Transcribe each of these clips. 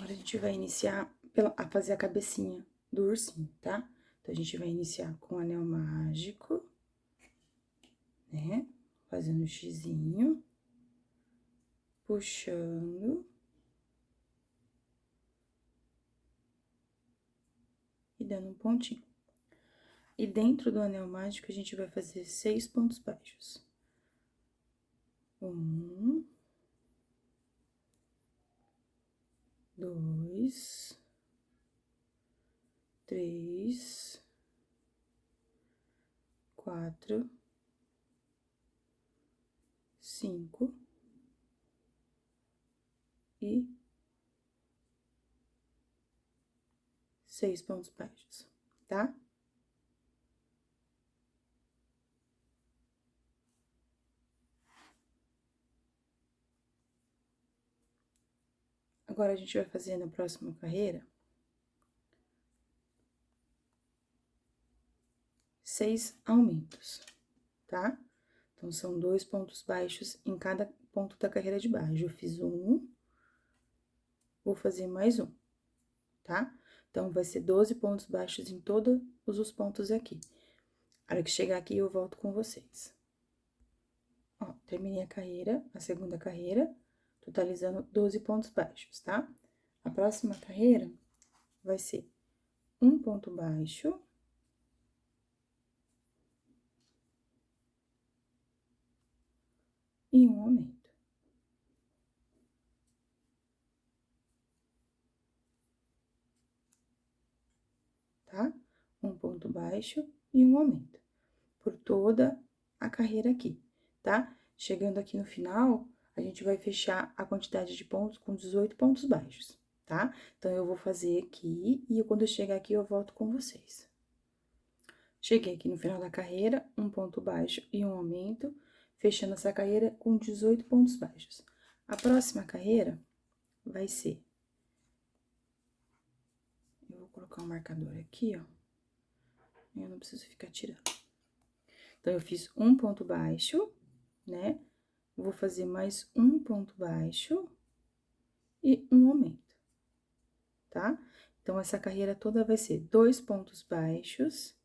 Agora, a gente vai iniciar a fazer a cabecinha do ursinho, tá? Então, a gente vai iniciar com o anel mágico, né? Fazendo o xizinho, puxando. E dando um pontinho. E dentro do anel mágico, a gente vai fazer 6 pontos baixos. 1, 2, 3, 4, 5 e 6 pontos baixos, tá? Agora, a gente vai fazer na próxima carreira 6 aumentos, tá? Então, são 2 pontos baixos em cada ponto da carreira de baixo. Eu fiz um, vou fazer mais um, tá? Então, vai ser 12 pontos baixos em todos os pontos aqui. A hora que chegar aqui, eu volto com vocês. Ó, terminei a carreira, a segunda carreira, totalizando 12 pontos baixos, tá? A próxima carreira vai ser um ponto baixo. E um aumento. Tá? Um ponto baixo e um aumento. Por toda a carreira aqui, tá? Chegando aqui no final, a gente vai fechar a quantidade de pontos com 18 pontos baixos, tá? Então, eu vou fazer aqui e quando eu chegar aqui, eu volto com vocês. Cheguei aqui no final da carreira, um ponto baixo e um aumento, fechando essa carreira com 18 pontos baixos. A próxima carreira vai ser... Eu vou colocar um marcador aqui, ó. Eu não preciso ficar tirando. Então, eu fiz um ponto baixo, né? Vou fazer mais um ponto baixo e um aumento, tá? Então, essa carreira toda vai ser 2 pontos baixos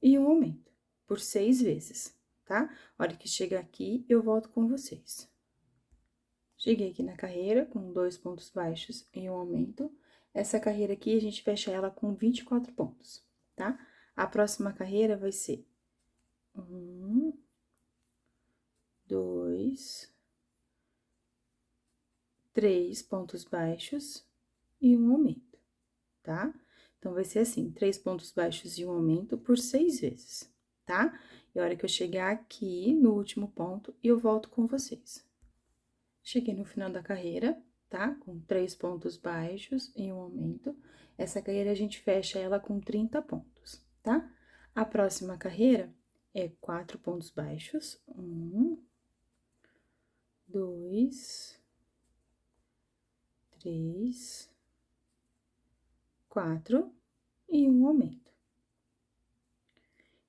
e um aumento, por 6 vezes, tá? A hora que chegar aqui, eu volto com vocês. Cheguei aqui na carreira com 2 pontos baixos e um aumento. Essa carreira aqui, a gente fecha ela com 24 pontos, tá? A próxima carreira vai ser 1, 2, 3 pontos baixos e um aumento, tá? Então, vai ser assim, 3 pontos baixos e um aumento por 6 vezes, tá? E a hora que eu chegar aqui no último ponto, eu volto com vocês. Cheguei no final da carreira, tá? Com 3 pontos baixos e um aumento. Essa carreira, a gente fecha ela com 30 pontos, tá? A próxima carreira é 4 pontos baixos. 1, 2, 3, 4 e um aumento.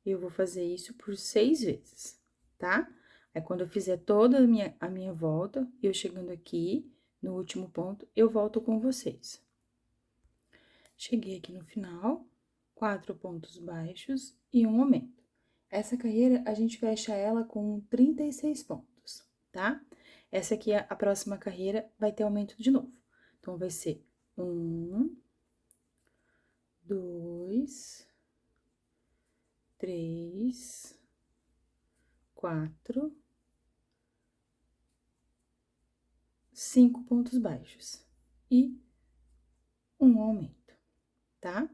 Eu vou fazer isso por 6 vezes, tá? Aí, quando eu fizer toda a minha volta, eu chegando aqui no último ponto, eu volto com vocês. Cheguei aqui no final, 4 pontos baixos e um aumento. Essa carreira, a gente fecha ela com 36 pontos, tá? Essa aqui, a próxima carreira, vai ter aumento de novo. Então, vai ser 1, 2, 3, 4, 5 pontos baixos e um aumento, tá?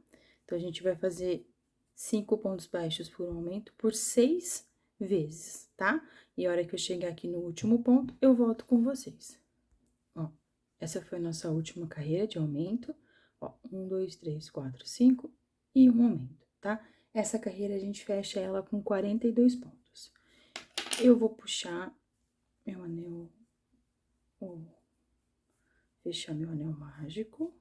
Então, a gente vai fazer 5 pontos baixos por um aumento por 6 vezes, tá? E a hora que eu chegar aqui no último ponto, eu volto com vocês. Ó, essa foi a nossa última carreira de aumento. Ó, 1, 2, 3, 4, 5 e um aumento, tá? Essa carreira, a gente fecha ela com 42 pontos. Eu vou puxar meu anel, vou fechar meu anel mágico,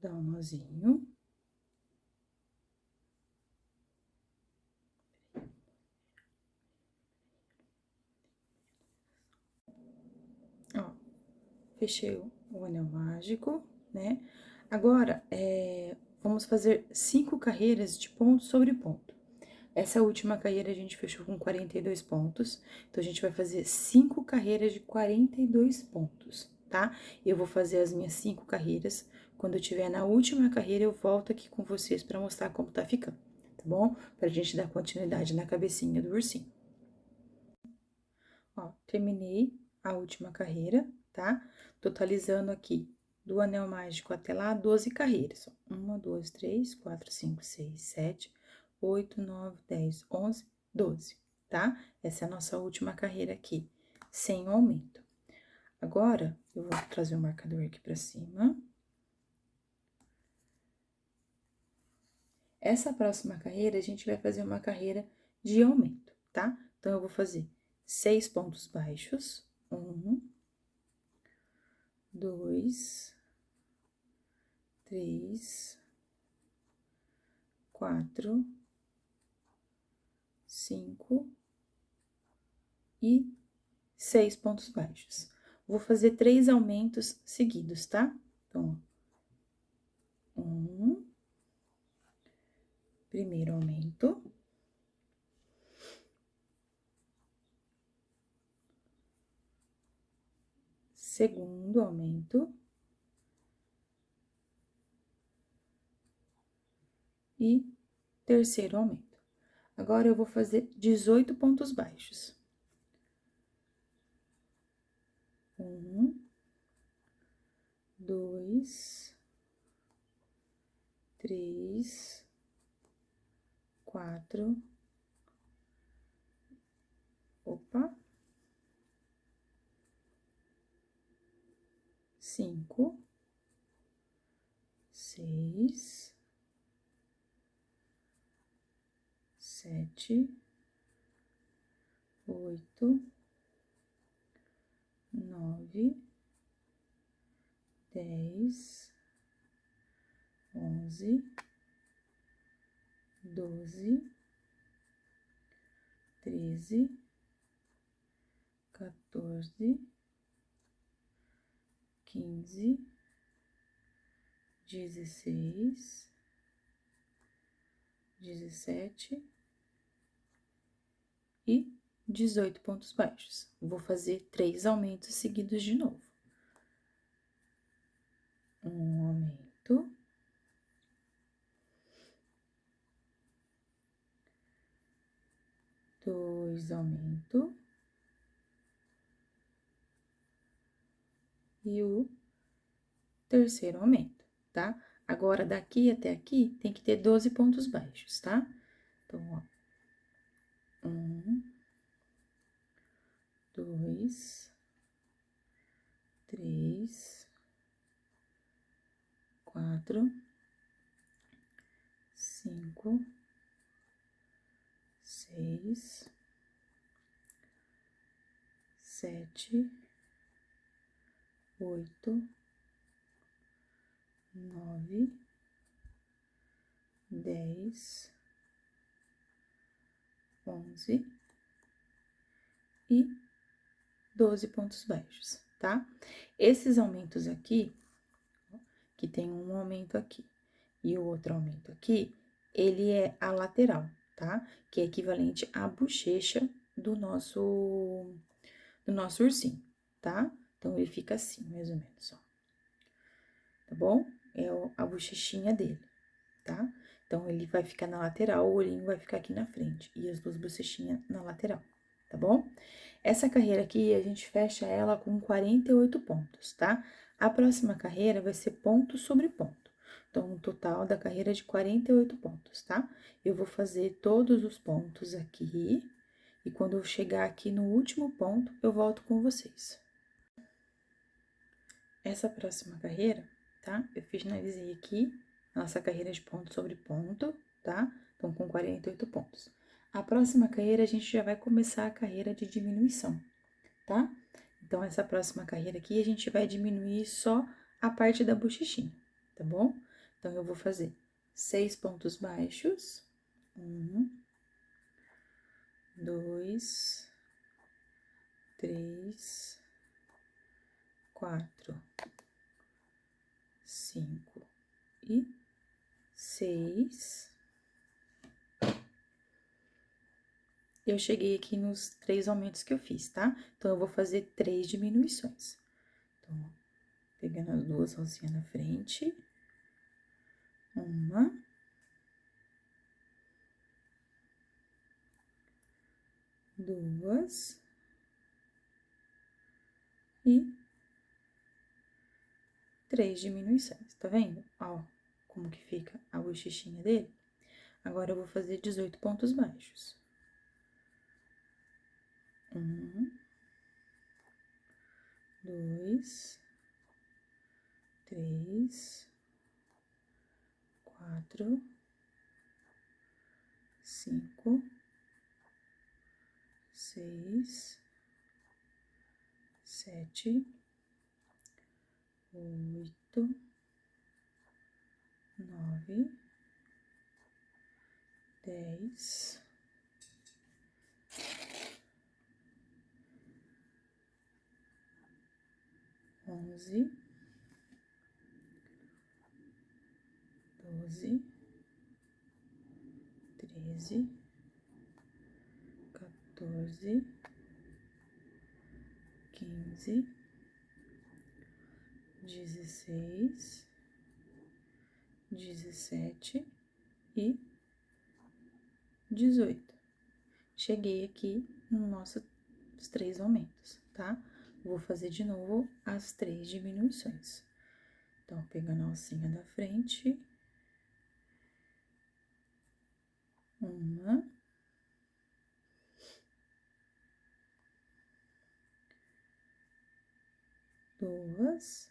dar um nozinho. Ó, fechei o o anel mágico, né? Agora, vamos fazer 5 carreiras de ponto sobre ponto. Essa última carreira a gente fechou com 42 pontos, então a gente vai fazer 5 carreiras de 42 pontos, tá? Eu vou fazer as minhas 5 carreiras. Quando eu tiver na última carreira, eu volto aqui com vocês para mostrar como tá ficando, tá bom? Pra gente dar continuidade na cabecinha do ursinho. Ó, terminei a última carreira, tá? Totalizando aqui do anel mágico até lá, 12 carreiras. 1, 2, 3, 4, 5, 6, 7, 8, 9, 10, 11, 12, tá? Essa é a nossa última carreira aqui, sem o aumento. Agora, eu vou trazer o marcador aqui pra cima. Essa próxima carreira, a gente vai fazer uma carreira de aumento, tá? Então, eu vou fazer 6 pontos baixos. 1, 2, 3, 4, 5 e 6 pontos baixos. Vou fazer 3 aumentos seguidos, tá? Então, ó, primeiro aumento. Segundo aumento. E terceiro aumento. Agora, eu vou fazer 18 pontos baixos. 1, 2, 3, 4, opa, 5, 6, 7, 8, 9, 10, 11, 12, 13, 14, 15, 16, 17 e 18 pontos baixos. Vou fazer 3 aumentos seguidos de novo. Um aumento. Dois aumento. E o terceiro aumento, tá? Agora, daqui até aqui, tem que ter 12 pontos baixos, tá? Então, ó. 1, 2, 3, 4, 5, 6, 7, 8, 9, 10, 11 e 12 pontos baixos, tá? Esses aumentos aqui, que tem um aumento aqui e o outro aumento aqui, ele é a lateral, tá? Que é equivalente à bochecha do nosso ursinho, tá? Então, ele fica assim, mais ou menos, ó. Tá bom? É a bochechinha dele, tá? Então, ele vai ficar na lateral, o olhinho vai ficar aqui na frente e as duas bochechinhas na lateral, tá bom? Essa carreira aqui, a gente fecha ela com 48 pontos, tá? A próxima carreira vai ser ponto sobre ponto. Então, um total da carreira é de 48 pontos, tá? Eu vou fazer todos os pontos aqui, e quando eu chegar aqui no último ponto, eu volto com vocês. Essa próxima carreira, tá? Eu finalizei aqui nossa carreira de ponto sobre ponto, tá? Então, com 48 pontos. A próxima carreira, a gente já vai começar a carreira de diminuição, tá? Então, essa próxima carreira aqui, a gente vai diminuir só a parte da bochechinha, tá bom? Então, eu vou fazer 6 pontos baixos. 1, 2, 3, 4, 5 e 6. Eu cheguei aqui nos 3 aumentos que eu fiz, tá? Então, eu vou fazer 3 diminuições. Então, ó, pegando as duas rosinhas na frente. Uma. Duas. E 3 diminuições, tá vendo? Ó, como que fica a bochechinha dele. Agora, eu vou fazer 18 pontos baixos. 1, 2, 3, 4, 5, 6, 7, 8, 9, 10, 11, 12, 13, 14, 15, 16, 17 e 18. Cheguei aqui no nossos 3 aumentos, tá? Vou fazer de novo as 3 diminuições. Então, pegando a alcinha da frente. Uma. Duas.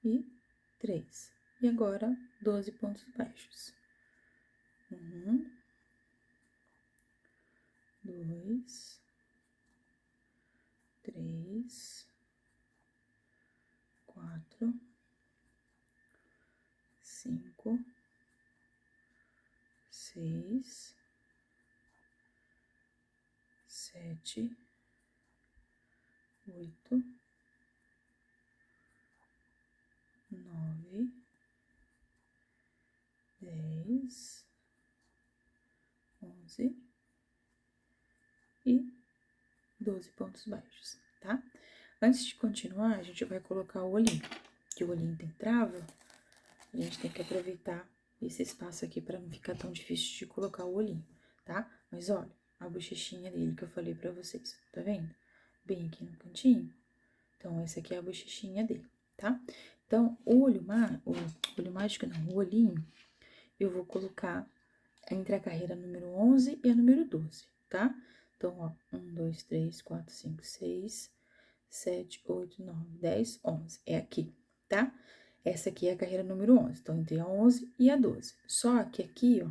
E 3. E agora, 12 pontos baixos. 1, 2, 3, 4, 5, 6, 7, 8, 9, 10, 11 e 12 pontos baixos, tá? Antes de continuar, a gente vai colocar o olhinho, que o olhinho tem trava, a gente tem que aproveitar esse espaço aqui para não ficar tão difícil de colocar o olhinho, tá? Mas olha, a bochechinha dele que eu falei pra vocês, tá vendo? Bem aqui no cantinho. Então, essa aqui é a bochechinha dele, tá? Então, o olho mágico não, o olhinho, eu vou colocar entre a carreira número 11 e a número 12, tá? Então, ó, 1, 2, 3, 4, 5, 6, 7, 8, 9, 10, 11. É aqui, tá? Essa aqui é a carreira número 11. Então, entre a 11 e a 12. Só que aqui, ó,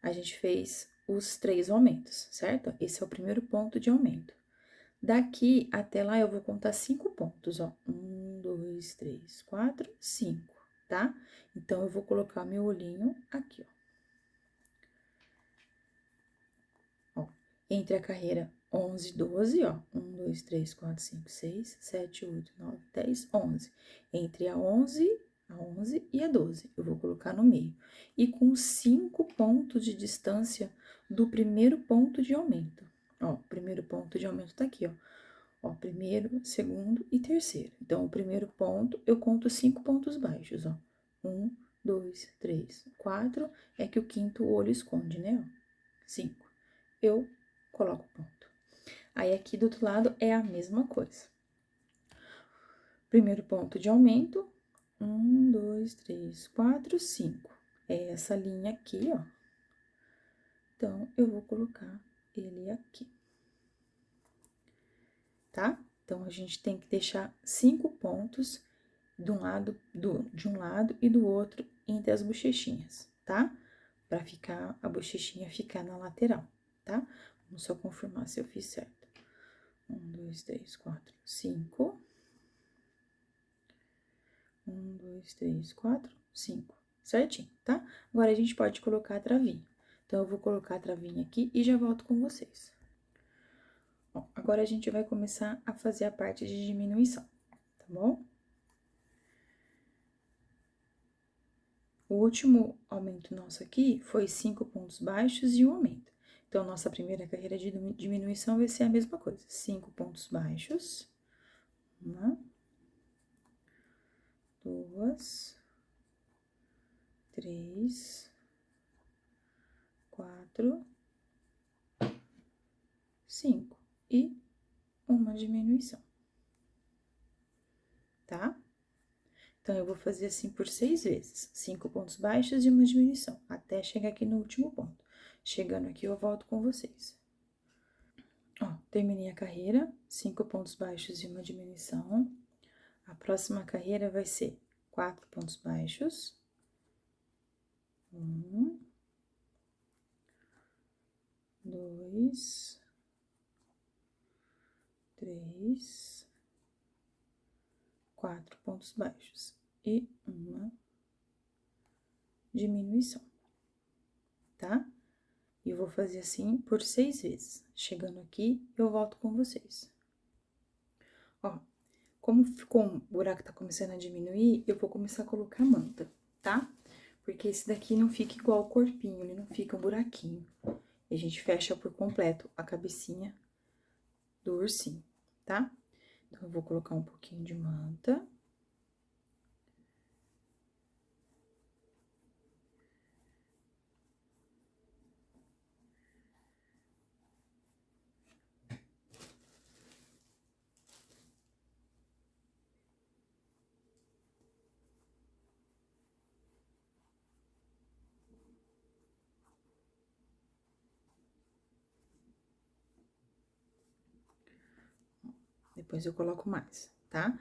a gente fez os 3 aumentos, certo? Esse é o primeiro ponto de aumento. Daqui até lá, eu vou contar 5 pontos, ó. 1, 2, 3, 4, 5, tá? Então, eu vou colocar meu olhinho aqui, ó. Entre a carreira 11 e 12, ó. 1, 2, 3, 4, 5, 6, 7, 8, 9, 10, 11. Entre a 11 e a 12, eu vou colocar no meio. E com 5 pontos de distância do primeiro ponto de aumento. Ó, o primeiro ponto de aumento tá aqui, ó. Ó, primeiro, segundo e terceiro. Então, o primeiro ponto, eu conto 5 pontos baixos, ó. 1, 2, 3, 4. É que o quinto olho esconde, né, ó. 5. Eu coloco o ponto. Aí, aqui do outro lado é a mesma coisa. Primeiro ponto de aumento. 1, 2, 3, 4, 5. É essa linha aqui, ó. Então, eu vou colocar ele aqui. Tá? Então, a gente tem que deixar 5 pontos de um lado e do outro entre as bochechinhas, tá? Pra ficar, a bochechinha ficar na lateral, tá? Vamos só confirmar se eu fiz certo. 1, 2, 3, 4, 5. 1, 2, 3, 4, 5. Certinho, tá? Agora, a gente pode colocar a travinha. Então, eu vou colocar a travinha aqui e já volto com vocês. Ó, agora, a gente vai começar a fazer a parte de diminuição, tá bom? O último aumento nosso aqui foi 5 pontos baixos e um aumento. Então, nossa primeira carreira de diminuição vai ser a mesma coisa. 5 pontos baixos. 1, 2, 3, 4, 5. E uma diminuição. Tá? Então, eu vou fazer assim por 6 vezes. 5 pontos baixos e uma diminuição, até chegar aqui no último ponto. Chegando aqui, eu volto com vocês. Ó, terminei a carreira, 5 pontos baixos e uma diminuição. A próxima carreira vai ser 4 pontos baixos. 1, 2, 3, 4 pontos baixos e uma diminuição, tá? E eu vou fazer assim por 6 vezes. Chegando aqui, eu volto com vocês. Ó, como ficou um buraco tá começando a diminuir, eu vou começar a colocar manta, tá? Porque esse daqui não fica igual o corpinho, ele não fica um buraquinho. E a gente fecha por completo a cabecinha do ursinho, tá? Então, eu vou colocar um pouquinho de manta. Depois eu coloco mais, tá?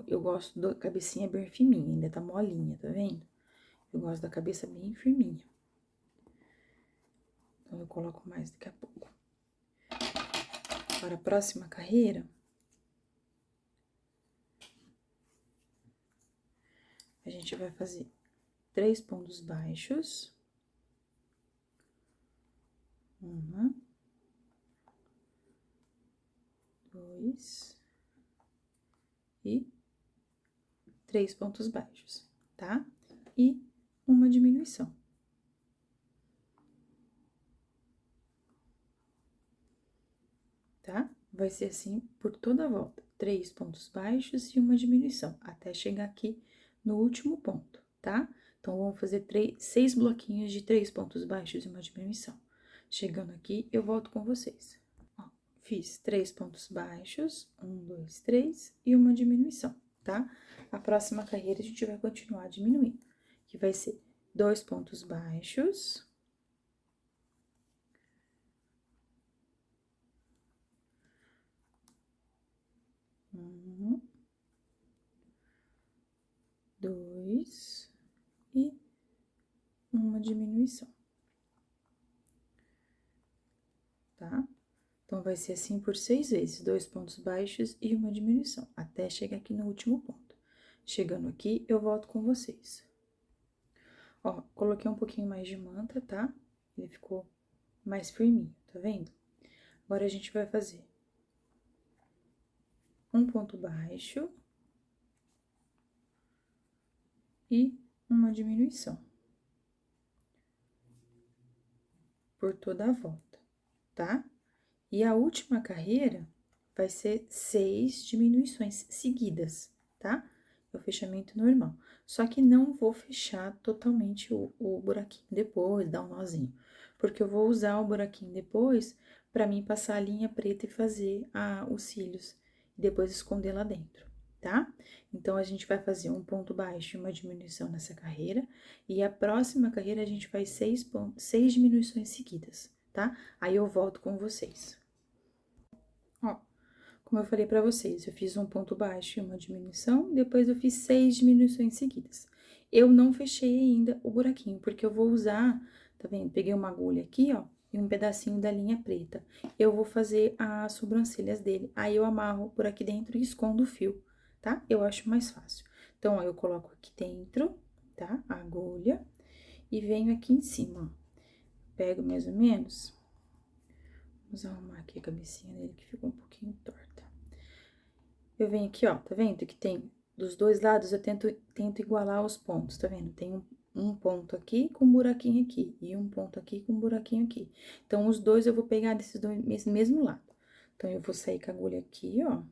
Eu gosto da cabecinha bem firminha, ainda tá molinha, tá vendo? Eu gosto da cabeça bem firminha. Então, eu coloco mais daqui a pouco. Para a próxima carreira, a gente vai fazer 3 pontos baixos. 1, 2 e 3 pontos baixos, tá? E uma diminuição. Tá? Vai ser assim por toda a volta. 3 pontos baixos e uma diminuição, até chegar aqui no último ponto, tá? Então, vamos fazer 6 bloquinhos de 3 pontos baixos e uma diminuição. Chegando aqui, eu volto com vocês. Ó, fiz 3 pontos baixos, 1, 2, 3 e uma diminuição, tá? A próxima carreira a gente vai continuar diminuindo, que vai ser 2 pontos baixos. 1, 2 e uma diminuição, tá? Então, vai ser assim por 6 vezes, 2 pontos baixos e uma diminuição, até chegar aqui no último ponto. Chegando aqui, eu volto com vocês. Ó, coloquei um pouquinho mais de manta, tá? Ele ficou mais firminho, tá vendo? Agora, a gente vai fazer um ponto baixo e uma diminuição por toda a volta, tá? E a última carreira vai ser 6 diminuições seguidas, tá? É o fechamento normal. Só que não vou fechar totalmente o buraquinho depois, dar um nozinho. Porque eu vou usar o buraquinho depois pra mim passar a linha preta e fazer os cílios. E depois esconder lá dentro, tá? Então, a gente vai fazer um ponto baixo e uma diminuição nessa carreira. E a próxima carreira, a gente faz 6 diminuições seguidas, tá? Aí, eu volto com vocês. Ó, como eu falei pra vocês, eu fiz um ponto baixo e uma diminuição, depois eu fiz 6 diminuições seguidas. Eu não fechei ainda o buraquinho, porque eu vou usar, tá vendo? Peguei uma agulha aqui, ó, e um pedacinho da linha preta. Eu vou fazer as sobrancelhas dele, aí eu amarro por aqui dentro e escondo o fio, tá? Eu acho mais fácil. Então, ó, eu coloco aqui dentro, tá? A agulha, e venho aqui em cima, ó. Pego mais ou menos Vamos arrumar aqui a cabecinha dele, que ficou um pouquinho torta. Eu venho aqui, ó, tá vendo que tem dos dois lados, eu tento igualar os pontos, tá vendo? Tem um ponto aqui com um buraquinho aqui, e um ponto aqui com um buraquinho aqui. Então, os dois eu vou pegar desse mesmo lado. Então, eu vou sair com a agulha aqui, ó.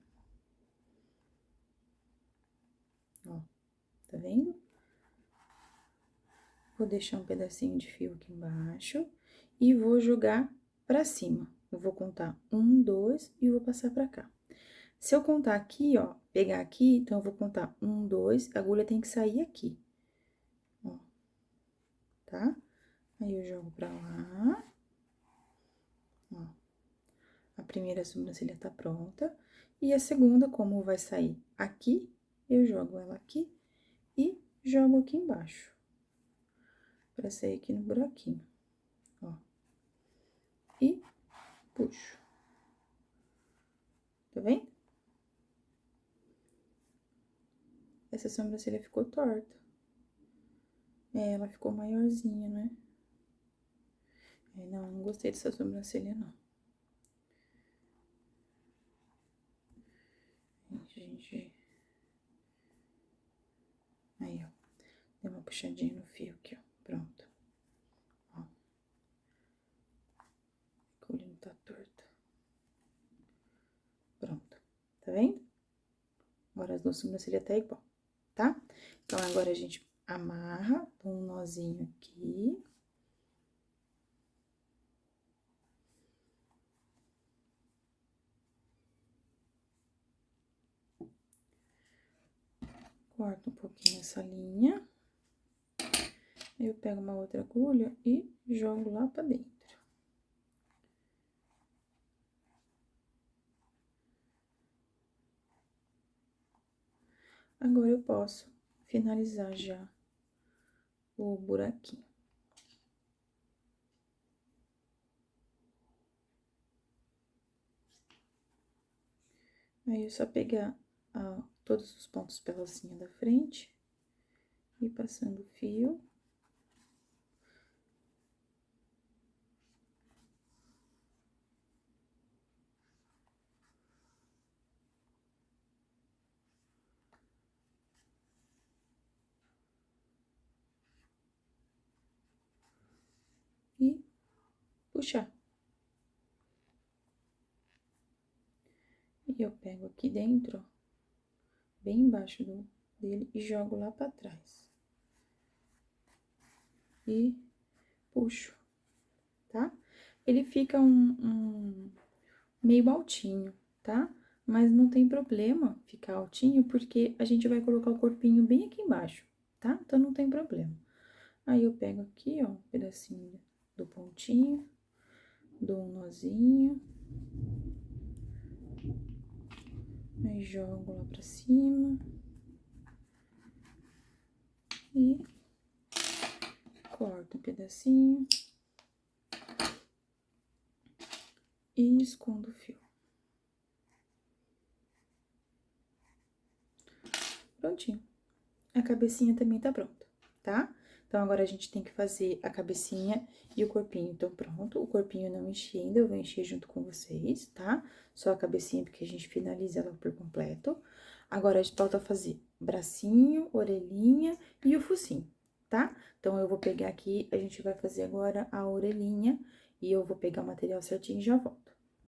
Ó, tá vendo? Vou deixar um pedacinho de fio aqui embaixo e vou jogar pra cima. Eu vou contar 1, 2 e vou passar pra cá. Se eu contar aqui, ó, pegar aqui, então eu vou contar 1, 2, a agulha tem que sair aqui. Ó, tá? Aí eu jogo pra lá. Ó, a primeira sobrancelha tá pronta. E a segunda, como vai sair aqui, eu jogo ela aqui e jogo aqui embaixo. Pra sair aqui no buraquinho, ó. E puxo. Tá vendo? Essa sobrancelha ficou torta. É, ela ficou maiorzinha, né? É, não gostei dessa sobrancelha, não. Gente. Aí, ó. Dei uma puxadinha no fio aqui, ó. Pronto. Ó. A colina tá torta. Pronto. Tá vendo? Agora as duas sobrancelhas tá igual, tá? Então, agora a gente amarra um nozinho aqui. Corto um pouquinho essa linha. Eu pego uma outra agulha e jogo lá pra dentro. Agora, eu posso finalizar já o buraquinho. Aí, é só pegar todos os pontos pela alcinha da frente e passando o fio. E puxar. E eu pego aqui dentro, ó, bem embaixo dele e jogo lá pra trás. E puxo, tá? Ele fica meio altinho, tá? Mas não tem problema ficar altinho, porque a gente vai colocar o corpinho bem aqui embaixo, tá? Então, não tem problema. Aí, eu pego aqui, ó, um pedacinho do pontinho, dou um nozinho. Aí, jogo lá pra cima. E corto um pedacinho. E escondo o fio. Prontinho. A cabecinha também tá pronta, tá? Então, agora a gente tem que fazer a cabecinha e o corpinho. Então, pronto, o corpinho eu não enchi ainda, eu vou encher junto com vocês, tá? Só a cabecinha, porque a gente finaliza ela por completo. Agora, a gente falta fazer bracinho, orelhinha e o focinho, tá? Então, eu vou pegar aqui, a gente vai fazer agora a orelhinha e eu vou pegar o material certinho e já volto.